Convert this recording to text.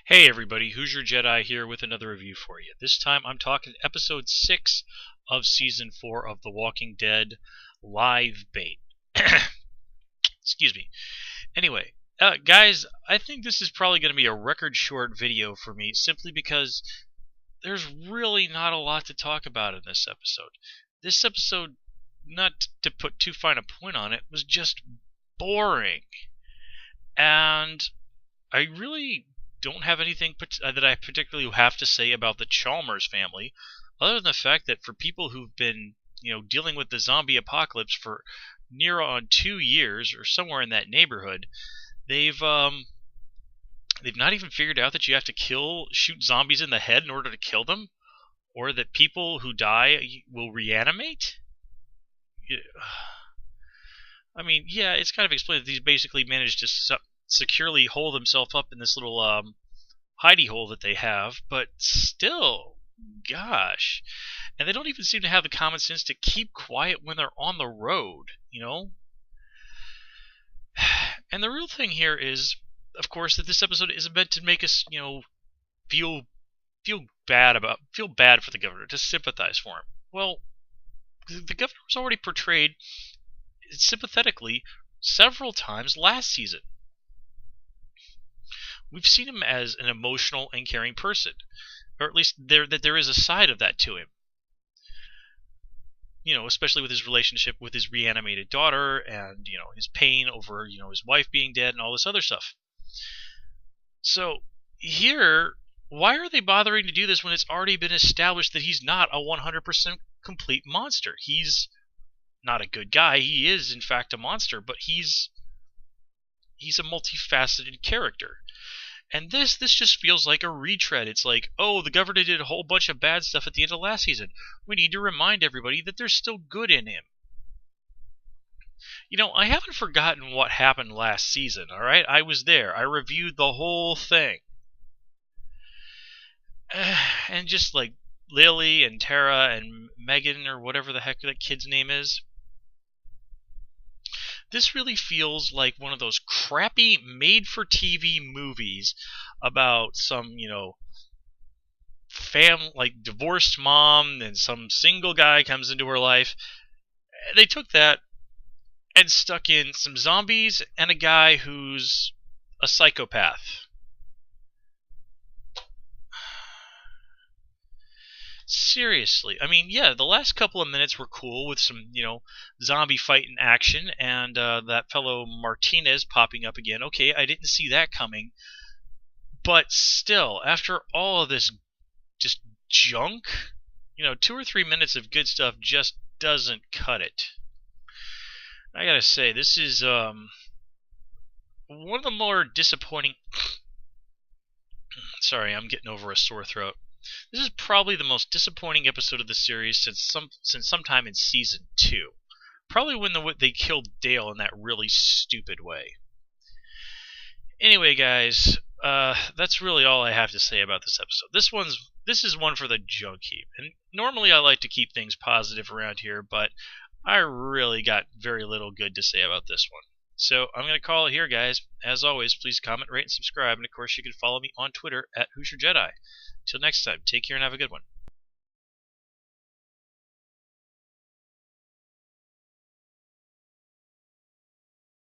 Hey everybody, Hoosier Jedi here with another review for you. This time I'm talking episode 6 of season 4 of The Walking Dead, Live Bait. Excuse me. Anyway, guys, I think this is probably going to be a record short video for me simply because there's really not a lot to talk about in this episode. This episode, not to put too fine a point on it, was just boring. And I really don't have anything that I particularly have to say about the Chalmers family, other than the fact that for people who've been, dealing with the zombie apocalypse for near on 2 years or somewhere in that neighborhood, they've not even figured out that you have to shoot zombies in the head in order to kill them, or that people who die will reanimate. I mean, yeah, it's kind of explained that he's basically managed to securely hole himself up in this little hidey hole that they have, but still, gosh. And they don't even seem to have the common sense to keep quiet when they're on the road, And the real thing here is, of course, that this episode isn't meant to make us, feel bad for the governor, to sympathize for him. Well, the governor was already portrayed sympathetically several times last season. We've seen him as an emotional and caring person, or at least there is a side of that to him. Especially with his relationship with his reanimated daughter, and his pain over his wife being dead and all this other stuff. So here, why are they bothering to do this when it's already been established that he's not a 100% complete monster? He's not a good guy. He is in fact a monster, but he's a multifaceted character. And this just feels like a retread. It's like, oh, the governor did a whole bunch of bad stuff at the end of last season. We need to remind everybody that there's still good in him. I haven't forgotten what happened last season, alright? I was there. I reviewed the whole thing. And just like Lily and Tara and Megan, or whatever the heck that kid's name is, this really feels like one of those crappy made-for-TV movies about some, divorced mom, and some single guy comes into her life. They took that and stuck in some zombies and a guy who's a psychopath. Seriously, I mean, yeah, the last couple of minutes were cool with some, zombie fighting action, and that fellow Martinez popping up again. Okay, I didn't see that coming. But still, after all of this just junk, 2 or 3 minutes of good stuff just doesn't cut it. I gotta say, this is one of the more disappointing... Sorry, I'm getting over a sore throat. This is probably the most disappointing episode of the series since sometime in season 2. Probably when they killed Dale in that really stupid way. Anyway, guys, that's really all I have to say about this episode. This is one for the junk heap. And normally I like to keep things positive around here, but I really got very little good to say about this one. So I'm going to call it here, guys. As always, please comment, rate, and subscribe. And of course, you can follow me on Twitter at Hoosier Jedi. Till next time, take care and have a good one.